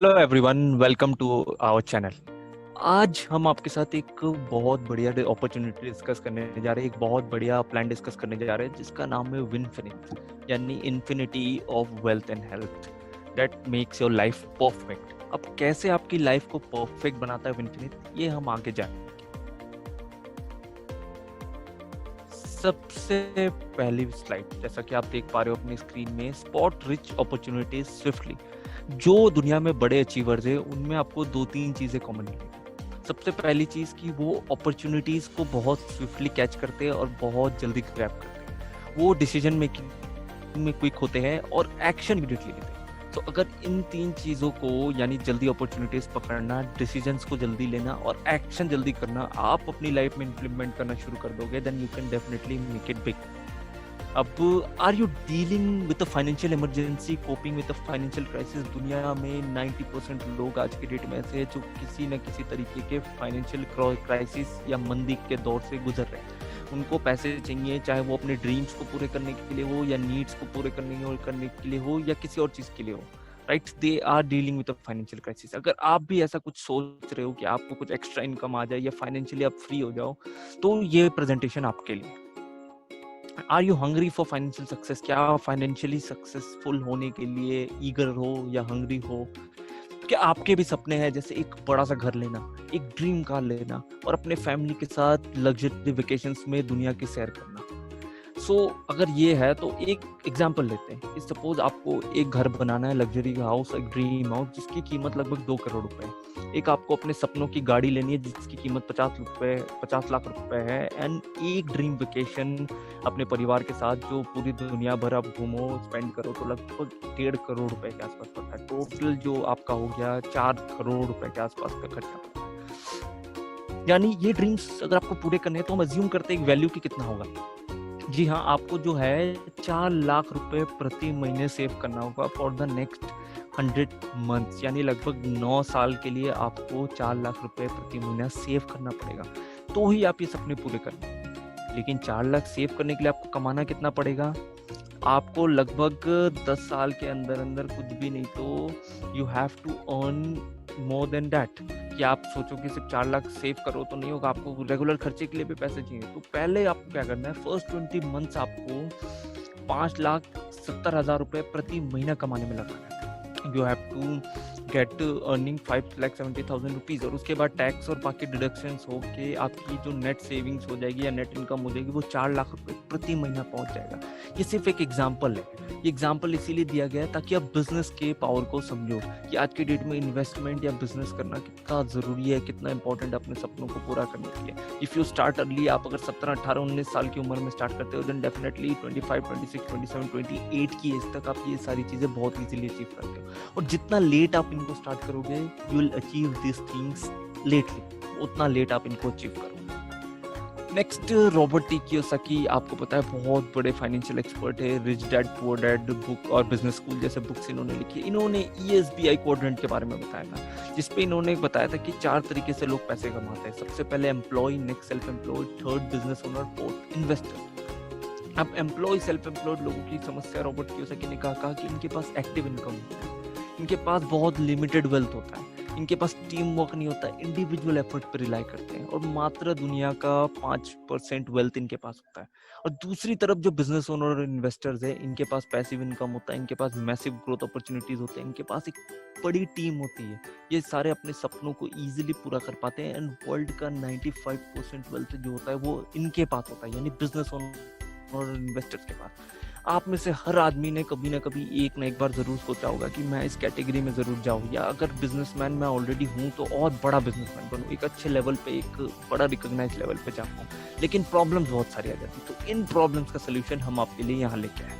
Hello everyone, welcome to our channel. आज हम आपके साथ एक बहुत बढ़िया अपॉर्चुनिटी डिस्कस करने जा रहे हैं, एक बहुत बढ़िया प्लान डिस्कस करने जा रहे हैं जिसका नाम है विनफिनिट, यानी infinity of wealth and health that makes your life perfect. अब कैसे आपकी लाइफ को परफेक्ट बनाता है विनफिनिट, ये हम आगे जाएंगे। सबसे पहली स्लाइड, जैसा कि आप देख पा रहे हो अपनी स्क्रीन में, स्पॉट रिच अपॉर्चुनिटीज स्विफ्टली। जो दुनिया में बड़े अचीवर्स हैं उनमें आपको दो तीन चीजें कॉमन मिलेगी। सबसे पहली चीज कि वो अपॉर्चुनिटीज को बहुत स्विफ्टली कैच करते हैं और बहुत जल्दी ग्रैब करते हैं। वो डिसीजन मेकिंग में क्विक होते हैं और एक्शन इमीडिएटली लेते हैं। तो अगर इन तीन चीजों को, यानी जल्दी अपॉर्चुनिटीज पकड़ना, डिसीजंस को जल्दी लेना और एक्शन जल्दी करना, आप अपनी लाइफ में इंप्लीमेंट करना शुरू कर दोगे, then you can definitely make it big. अब are you dealing with a financial emergency, coping with a financial crisis? दुनिया में 90% लोग आज के डेट में ऐसे हैं जो किसी न किसी तरीके के फाइनेंशियल क्राइसिस या मंदी के दौर से गुजर रहे हैं। उनको पैसे चाहिए, चाहे वो अपने ड्रीम्स को पूरे करने के लिए हो या नीड्स को पूरे करने के लिए हो या किसी और चीज के लिए हो। Right, they are dealing with a financial crisis. अगर आप भी ऐसा कुछ सोच रहे हो कि आपको कुछ एक्स्ट्रा इनकम आ जाए या फाइनेंशियली आप फ्री हो जाओ, तो ये प्रेजेंटेशन आपके लिए। Are you hungry for financial success? क्या आप फाइनेंशियली सक्सेसफुल होने के लिए ईगर हो या हंग्री हो? क्या आपके भी सपने हैं, जैसे एक बड़ा सा घर लेना, एक ड्रीम कार लेना और अपने फैमिली के साथ लग्जरी वेकेशंस में दुनिया की सैर करना? अगर ये है तो एक एग्जांपल लेते हैं कि सपोज आपको एक घर बनाना है, लग्जरी हाउस, एक ड्रीम हाउस जिसकी कीमत लगभग 2 करोड़ रुपए है। एक आपको अपने सपनों की गाड़ी लेनी है जिसकी कीमत 50 लाख रुपए है। एंड एक ड्रीम वेकेशन अपने परिवार के साथ जो पूरी दुनिया भर आप घूमो, स्पेंड करो, तो लगभग 1.5 करोड़ रुपए के आसपास पड़ता है। टोटल जो आपका हो गया 4 करोड़ रुपए के आसपास का खर्चा पड़ता है। यानी ये ड्रीम्स अगर आपको पूरे करने हैं तो हम अज्यूम करते हैं वैल्यू की कितना होगा। जी हाँ, आपको जो है 4 लाख रुपए प्रति महीने सेव करना होगा फॉर द नेक्स्ट 100 मंथ्स, यानी लगभग 9 साल के लिए आपको 4 लाख रुपए प्रति महीना सेव करना पड़ेगा, तो ही आप ये सपने पूरे करेंगे। लेकिन 4 लाख सेव करने के लिए आपको कमाना कितना पड़ेगा? आपको लगभग 10 साल के अंदर अंदर कुछ भी नहीं तो you have to earn more than that. कि आप सोचो कि सिर्फ 4 लाख सेव करो तो नहीं होगा, आपको रेगुलर खर्चे के लिए भी पैसे चाहिए। तो पहले आपको क्या करना है, फर्स्ट 20 मंथ्स आपको 5,70,000 रुपए प्रति महीना कमाने में लगाना है। You have to get earning 5,70,000 rupees, और उसके बाद टैक्स और बाकी डिडक्शंस हो के आपकी जो नेट सेविंग्स हो जाएगी या नेट इनकम हो जाएगी वो 4 लाख रुपए प्रति महीना पहुंच जाएगा। ये सिर्फ एक एग्जाम्पल है। ये एग्जाम्पल इसीलिए दिया गया है ताकि आप बिजनेस के पावर को समझो कि आज के डेट में इन्वेस्टमेंट या बिजनेस करना कितना जरूरी है, कितना इंपॉर्टेंट है अपने सपनों को पूरा करने के लिए। इफ यू स्टार्ट अर्ली, आप अगर 17, 18, 19 साल की उम्र में स्टार्ट करते हो, देन डेफिनेटली 25, 26, 27, 28 की एज तक आप ये सारी चीजें बहुत इजीली अचीव करते हो। और जितना लेट आप इनको स्टार्ट करोगे, you will achieve this things lately, उतना लेट आप इनको अचीव करोगे। नेक्स्ट, रॉबर्ट टी कियोसाकी, आपको पता है बहुत बड़े फाइनेंशियल एक्सपर्ट है। Rich dad poor dad book और बिजनेस स्कूल जैसे बुक्स इन्होंने लिखी। इन्होंने ESBI क्वाड्रेंट के बारे में बताया था, जिसपे इन्होंने बताया था कि 4 तरीके से लोग पैसे कमाते हैं। सबसे पहले employ, next self employed, third business owner, fourth investor. अब एम्प्लॉय, सेल्फ एम्प्लॉयड लोगों की समस्या रॉबर्ट कियोसाकी ने कहा कि इनके पास एक्टिव इनकम होता है, इनके पास बहुत लिमिटेड वेल्थ होता है, इनके पास टीम वर्क नहीं होता, इंडिविजुअल एफर्ट पर रिलाई करते हैं, और मात्र दुनिया का 5% वेल्थ इनके पास होता है। और दूसरी तरफ जो बिजनेस ओनर और इन्वेस्टर्स है, इनके पास पैसिव इनकम होता है, इनके पास मैसिव ग्रोथ अपॉर्चुनिटीज होते हैं, इनके पास एक बड़ी टीम होती है। ये सारे अपने सपनों को इजीली पूरा कर पाते हैं। एंड वर्ल्ड का 95% वेल्थ जो होता है वो इनके पास होता है, यानी बिजनेस ओनर और इन्वेस्टर्स के पास। आप में से हर आदमी ने कभी ना कभी एक ना एक बार जरूर सोचा होगा कि मैं इस कैटेगरी में जरूर जाऊँ, या अगर बिजनेसमैन मैं ऑलरेडी हूँ तो और बड़ा बिजनेसमैन बनूँ, एक अच्छे लेवल पे, एक बड़ा रिकॉग्नाइज लेवल पे जा पाऊँ। लेकिन प्रॉब्लम्स बहुत सारी आ जाती, तो इन प्रॉब्लम्स का सोल्यूशन हम आपके लिए यहाँ लेके आए।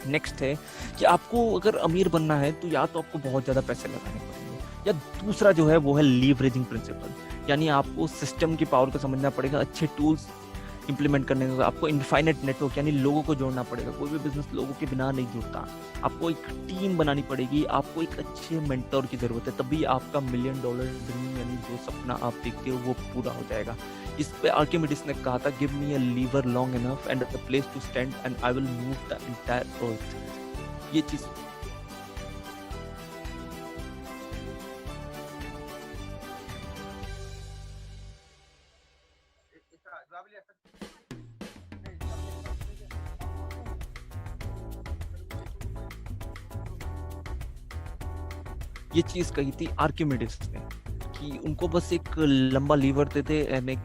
नेक्स्ट है कि आपको अगर अमीर बनना है तो या तो आपको बहुत ज्यादा पैसे लगाने पड़ेंगे, या दूसरा जो है वो है लीवरेजिंग प्रिंसिपल, यानी आपको सिस्टम की पावर को समझना पड़ेगा, अच्छे टूल्स इंप्लीमेंट करने का। आपको इनफाइनेट नेटवर्क, यानी लोगों को जोड़ना पड़ेगा। कोई भी बिजनेस लोगों के बिना नहीं जुड़ता। आपको एक टीम बनानी पड़ेगी, आपको एक अच्छे मेंटोर की जरूरत है, तभी आपका $1 मिलियन ड्रीम, यानी जो सपना आप देखते हो वो पूरा हो जाएगा। इस पे आर्किमिडीज ने कहा था, give me a lever long enough and a place to stand and I will move the entire earth. ये चीज ये चीज कही थी आर्किमिडीज ने कि उनको बस एक लंबा लीवर देते एंड एक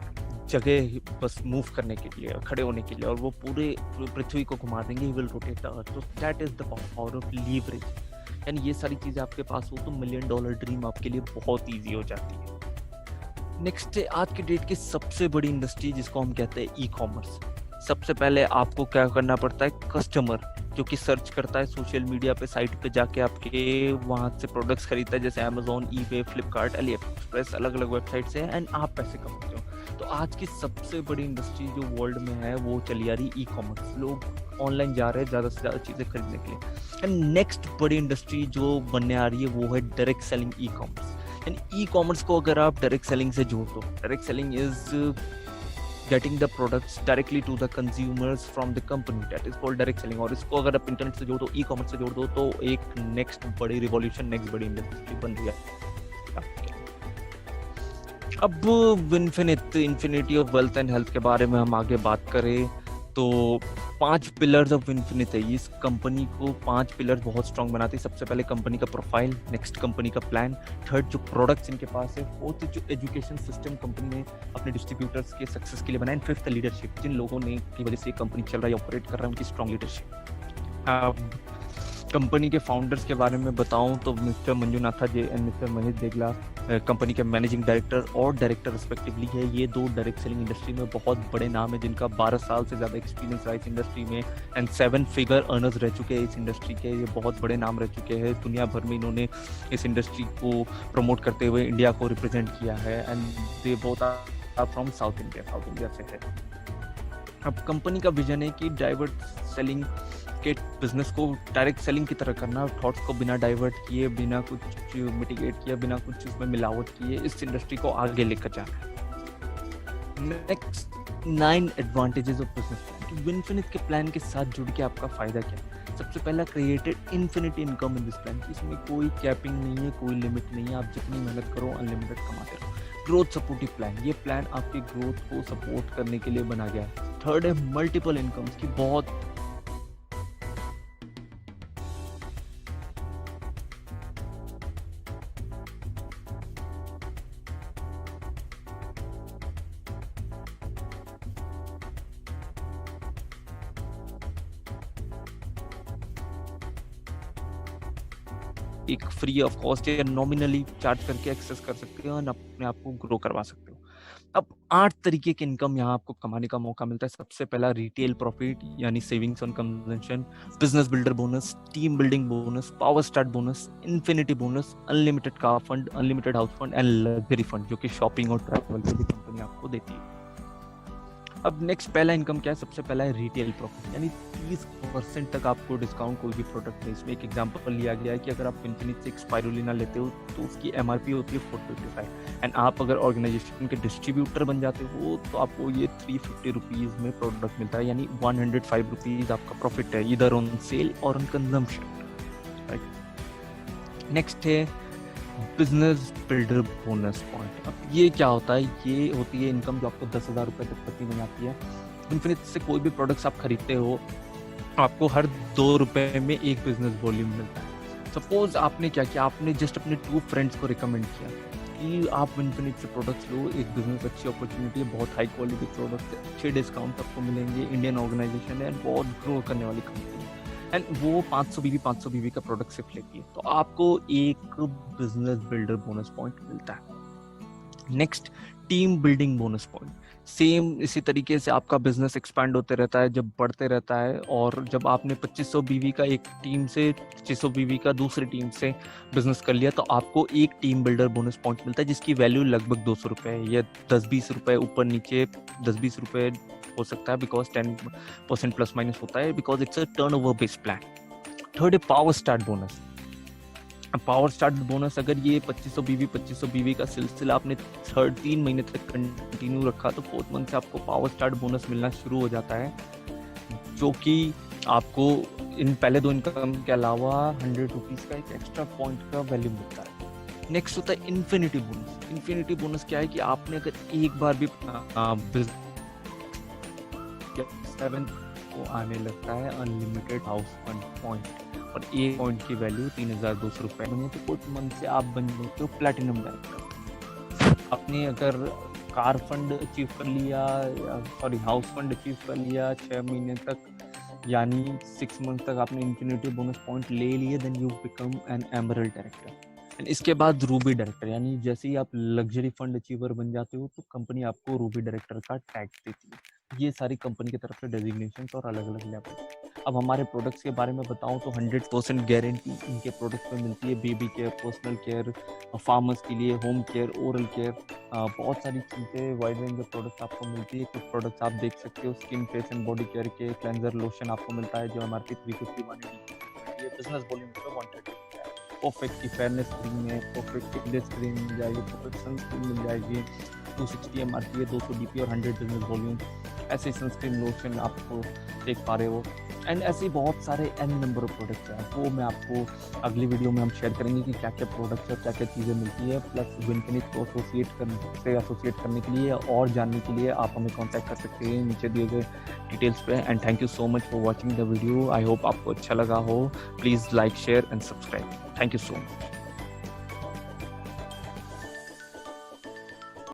जगह बस मूव करने के लिए, खड़े होने के लिए, और वो पूरे पृथ्वी को घुमा देंगे, he will rotate the earth. तो that is the power of leverage. यानी ये सारी चीजें आपके पास हो तो $1 मिलियन ड्रीम आपके लिए बहुत ईजी हो जाती है। नेक्स्ट है आज की डेट की सबसे बड़ी इंडस्ट्री जिसको हम कहते हैं ई कॉमर्स। सबसे पहले आपको क्या करना पड़ता है, कस्टमर जो कि सर्च करता है सोशल मीडिया पे, साइट पे जाके आपके वहाँ से प्रोडक्ट्स खरीदता है, जैसे Amazon, eBay, Flipkart, Ali express, अलग अलग वेबसाइट से, एंड आप पैसे कमाते हो। तो आज की सबसे बड़ी इंडस्ट्री जो वर्ल्ड में है वो चली आ रही ई कॉमर्स। लोग ऑनलाइन जा रहे हैं ज़्यादा से ज़्यादा चीज़ें खरीदने के लिए। एंड नेक्स्ट बड़ी इंडस्ट्री जो बनने आ रही है वो है direct selling e commerce. And e commerce को अगर आप डायरेक्ट सेलिंग से जोड़ दो, direct selling is getting the products directly to the consumers from the company, that is called direct selling। और इसको अगर आप इंटरनेट से जोड़ दो, ई कॉमर्स से जोड़ दो, तो एक नेक्स्ट बड़ी रिवॉल्यूशन, नेक्स्ट बड़ी इंडस्ट्री बन रही है। अब infinity of wealth and health के बारे में हम आगे बात करें तो 5 पिलर्स ऑफ इन्फिनिट है। इस कंपनी को 5 पिलर्स बहुत स्ट्रॉन्ग बनाते हैं। सबसे पहले कंपनी का प्रोफाइल, नेक्स्ट कंपनी का प्लान, थर्ड जो प्रोडक्ट्स इनके पास है, फोर्थ जो एजुकेशन सिस्टम कंपनी ने अपने डिस्ट्रीब्यूटर्स के सक्सेस के लिए बनाया, एंड फिफ्थ लीडरशिप, जिन लोगों ने की वजह से ये कंपनी चल रहा है, ऑपरेट कर रहा है, उनकी स्ट्रॉन्ग लीडरशिप। कंपनी के फाउंडर्स के बारे में बताऊं तो mister Manjunatha J and mister Mahesh Degla company के मैनेजिंग डायरेक्टर और डायरेक्टर रिस्पेक्टिवली है। ये दो डायरेक्ट सेलिंग इंडस्ट्री में बहुत बड़े नाम है, जिनका 12 साल से ज़्यादा एक्सपीरियंस रहा इस इंडस्ट्री में, एंड 7 फिगर अर्नर्स रह चुके हैं इस इंडस्ट्री के। ये बहुत बड़े नाम रह चुके हैं दुनिया भर में। इन्होंने इस इंडस्ट्री को प्रमोट करते हुए इंडिया को रिप्रेजेंट किया है, and they both are from South India से है। अब कंपनी का विजन है कि डाइवर्ट सेलिंग के बिजनेस को डायरेक्ट सेलिंग की तरह करना, थॉट्स को बिना डाइवर्ट किए, बिना कुछ मिटिगेट किया, बिना कुछ उसमें मिलावट किए इस इंडस्ट्री को आगे लेकर जाना। Next 9 advantages of business plan. Infinite के प्लान के साथ जुड़ के आपका फायदा क्या है? सबसे पहला, created infinite income in this plan. इसमें कोई कैपिंग नहीं है, कोई लिमिट नहीं है, आप जितनी मेहनत करो अनलिमिटेड कमाते रहो। ग्रोथ सपोर्टिव प्लान, ये प्लान आपके ग्रोथ को सपोर्ट करने के लिए बना गया है। थर्ड है मल्टीपल इनकम्स की बहुत एक फ्री ऑफ कॉस्ट या नॉमिनली चार्ज करके एक्सेस कर सकते हो और अपने आप को ग्रो करवा सकते हो। अब 8 तरीके के इनकम यहाँ आपको कमाने का मौका मिलता है। सबसे पहला, रिटेल प्रॉफिट यानी savings on consumption, business builder bonus, team building bonus, power start bonus, infinity bonus, unlimited car fund, unlimited house fund and luxury fund, जो कि शॉपिंग और ट्रैवल के लिए कंपनी आपको देती है। अब नेक्स्ट पहला इनकम क्या है? सबसे पहला है रिटेल प्रॉफिट, यानी 30% तक आपको डिस्काउंट कोई भी प्रोडक्ट में। इसमें एक एग्जांपल लिया गया है कि अगर आप इन्फिनिट से एक स्पाइरुलिना लेते हो तो उसकी एमआरपी होती है 455, एंड आप अगर ऑर्गेनाइजेशन के डिस्ट्रीब्यूटर बन जाते हो तो आपको ये 350 रुपीज में प्रोडक्ट मिलता है, यानी 105 रुपीज आपका प्रॉफिट है, इधर ऑन सेल और ऑन कंजम्पशन, राइट। नेक्स्ट है बिजनेस बिल्डर बोनस पॉइंट। अब ये क्या होता है? ये होती है इनकम जो आपको 10,000 रुपये तक प्रति महीने आती है। इन्फिनिट से कोई भी प्रोडक्ट्स आप खरीदते हो, आपको हर 2 रुपये में एक बिजनेस वॉल्यूम मिलता है। सपोज आपने क्या किया, आपने जस्ट अपने 2 फ्रेंड्स को रिकमेंड किया कि आप इन्फिनिट से प्रोडक्ट्स लो, एक बिजनेस अच्छी अपॉर्चुनिटी है, बहुत हाई क्वालिटी प्रोडक्ट्स, अच्छे डिस्काउंट आपको मिलेंगे, इंडियन ऑर्गेनाइजेशन है, बहुत ग्रो करने वाली कंपनी है, एंड वो 500 बीवी का प्रोडक्ट सिर्फ लेती है, तो आपको एक बिजनेस बिल्डर बोनस पॉइंट मिलता है। Next, team building bonus point. Same इसी तरीके से आपका बिजनेस एक्सपैंड होते रहता है, जब बढ़ते रहता है, और जब आपने 2500 बीवी का एक टीम से 2500 बीवी का दूसरी टीम से बिजनेस कर लिया तो आपको एक टीम बिल्डर बोनस पॉइंट मिलता है, जिसकी वैल्यू लगभग 200 रुपये है, या 10-20 रुपये ऊपर नीचे 10-20 रुपये हो सकता है, बिकॉज 10% प्लस माइनस होता है, because it's a turnover based plan. Third है power start bonus. Power start bonus, अगर ये 2500 बीवी का सिलसिला आपने 3 महीने तक कंटिन्यू रखा तो 4th मंथ से आपको पावर स्टार्ट बोनस मिलना शुरू हो जाता है, जो कि आपको इन पहले 2 इनकम के अलावा 100 रुपीज का एक एक्स्ट्रा पॉइंट का वैल्यू मिलता है। नेक्स्ट होता है इन्फिनिटी बोनस। इन्फिनिटी बोनस क्या है कि आपने अगर एक बार भी 7 को आने लगता है अनलिमिटेड हाउस फंड पॉइंट, और एक पॉइंट की वैल्यू 3,200 रुपये बनी, तो कुछ मंथ से आप बन जाते हो प्लैटिनम डायरेक्टर। आपने अगर कार फंड अचीव कर लिया, सॉरी हाउस फंड अचीव कर लिया 6 महीने तक, यानी 6 मंथ तक आपने इन्फिनिटी बोनस पॉइंट ले लिए, then you become an emerald director. And इसके बाद रूबी डायरेक्टर, यानी जैसे ही आप लग्जरी फंड अचीवर बन जाते हो तो कंपनी आपको रूबी डायरेक्टर का टैग देती है। ये सारी कंपनी की तरफ से डेजिग्नेशन और अलग अलग लेवल। अब हमारे प्रोडक्ट्स के बारे में बताऊं तो 100% गारंटी इनके प्रोडक्ट्स में मिलती है। Baby care, personal care, farmers के लिए होम केयर, ओरल केयर, बहुत सारी चीज़ें, वाइड रेंज ऑफ प्रोडक्ट्स आपको मिलती है। कुछ प्रोडक्ट्स आप देख सकते हो, skin, face and body care के क्लेंजर लोशन आपको मिलता है जो MRP 350 बिजनेस वॉल्यूम पे 130 परफेक्ट की फेयरनेस क्रीम है, परफेक्ट फिटनेस क्रीम मिल जाएगी, परफेक्ट सनस्क्रीन मिल जाएगी, 260 MRP है, 200 DP और 100 बिजनेस वॉल्यूम। ऐसे सनस्क्रीन लोशन आपको देख पा रहे हो। एंड ऐसे बहुत सारे n नंबर ऑफ प्रोडक्ट्स हैं, वो मैं आपको अगली वीडियो में हम शेयर करेंगे कि क्या क्या प्रोडक्ट्स है, क्या क्या चीज़ें मिलती है। प्लस विनफिनिश को एसोसिएट करने के लिए और जानने के लिए आप हमें कॉन्टैक्ट कर सकते हैं नीचे दिए गए डिटेल्स पे। And thank you so much for watching the video. I hope आपको अच्छा लगा हो। Please like, share and subscribe. Thank you so much.